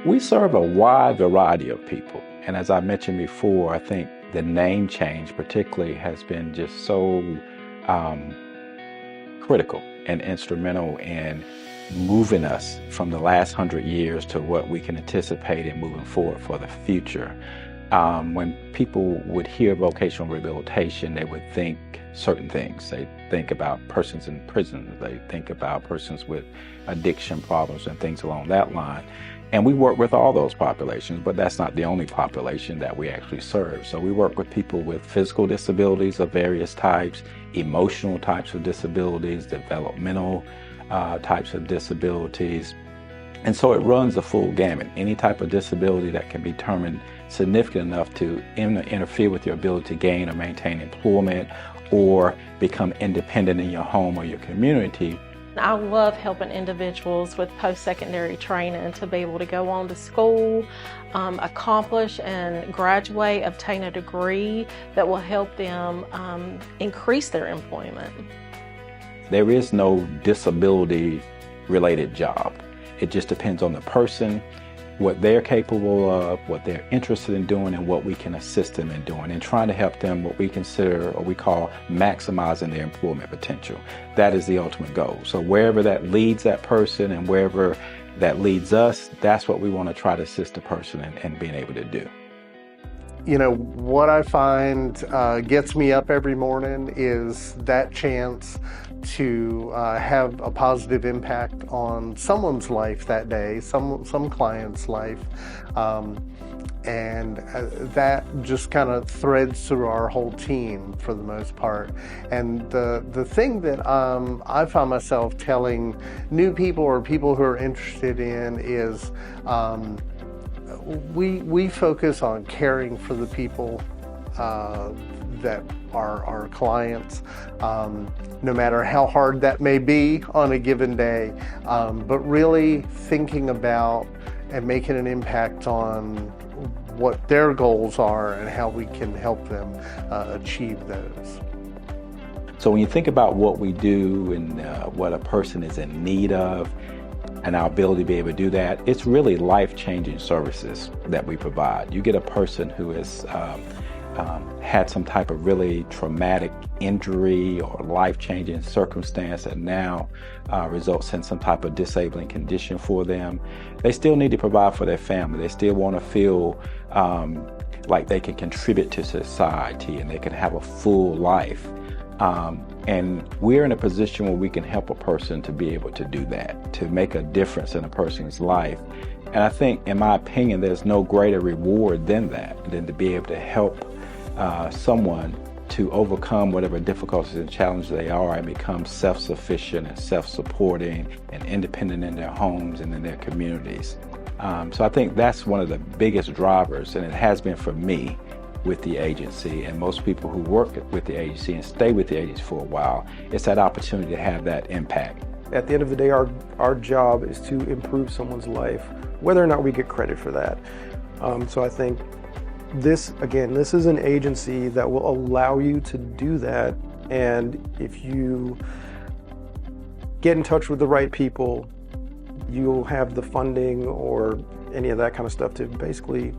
We serve a wide variety of people. And as I mentioned before, I think the name change particularly has been just so critical and instrumental in moving us from the last 100 years to what we can anticipate in moving forward for the future. When people would hear vocational rehabilitation, they would think certain things. They think about persons in prison. They think about persons with addiction problems and things along that line. And we work with all those populations, but that's not the only population that we actually serve. So we work with people with physical disabilities of various types, emotional types of disabilities, developmental types of disabilities. And so it runs the full gamut. Any type of disability that can be determined significant enough to interfere with your ability to gain or maintain employment or become independent in your home or your community. I love helping individuals with post-secondary training to be able to go on to school, accomplish and graduate, obtain a degree that will help them increase their employment. There is no disability-related job. It just depends on the person, what they're capable of, what they're interested in doing, and what we can assist them in doing, and trying to help them what we consider or we call maximizing their employment potential. That is the ultimate goal. So wherever that leads that person and wherever that leads us, that's what we want to try to assist the person in being able to do. You know, what I find gets me up every morning is that chance to have a positive impact on someone's life that day, some client's life. And that just kind of threads through our whole team for the most part. And the thing that I find myself telling new people or people who are interested in is we focus on caring for the people that are our clients, no matter how hard that may be on a given day, but really thinking about and making an impact on what their goals are and how we can help them achieve those. So when you think about what we do and what a person is in need of, and our ability to be able to do that, it's really life-changing services that we provide. You get a person who has had some type of really traumatic injury or life-changing circumstance that now results in some type of disabling condition for them. They still need to provide for their family. They still want to feel like they can contribute to society and they can have a full life. And we're in a position where we can help a person to be able to do that, to make a difference in a person's life. And I think, in my opinion, there's no greater reward than that, than to be able to help someone to overcome whatever difficulties and challenges they are and become self-sufficient and self-supporting and independent in their homes and in their communities. So I think that's one of the biggest drivers, and it has been for me, with the agency, and most people who work with the agency and stay with the agency for a while. It's that opportunity to have that impact. At the end of the day, our job is to improve someone's life, whether or not we get credit for that. So I think this is an agency that will allow you to do that. And if you get in touch with the right people, you'll have the funding or any of that kind of stuff to basically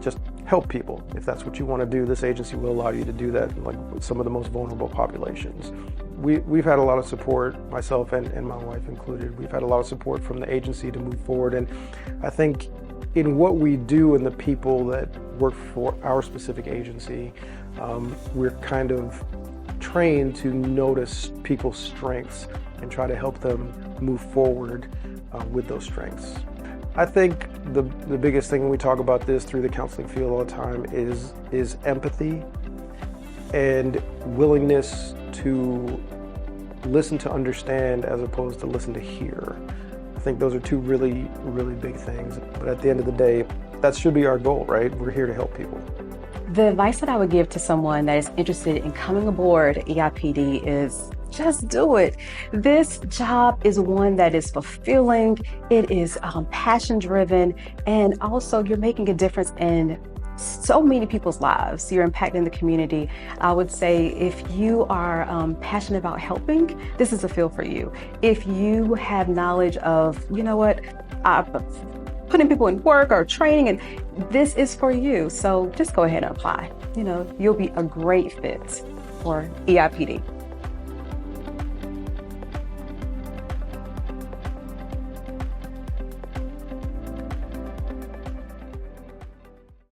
just help people. If that's what you want to do, this agency will allow you to do that, like with some of the most vulnerable populations. We've had a lot of support, myself and my wife included. We've had a lot of support from the agency to move forward. And I think in what we do and the people that work for our specific agency, we're kind of trained to notice people's strengths and try to help them move forward with those strengths. I think the biggest thing when we talk about this through the counseling field all the time is empathy and willingness to listen to understand as opposed to listen to hear. I think those are two really, really big things. But at the end of the day, that should be our goal, right? We're here to help people. The advice that I would give to someone that is interested in coming aboard EIPD is just do it. This job is one that is fulfilling, it is passion driven, and also you're making a difference in so many people's lives. You're impacting the community. I would say if you are passionate about helping, this is a field for you. If you have knowledge of, you know what, putting people in work or training, and this is for you. So just go ahead and apply. You'll be a great fit for EIPD.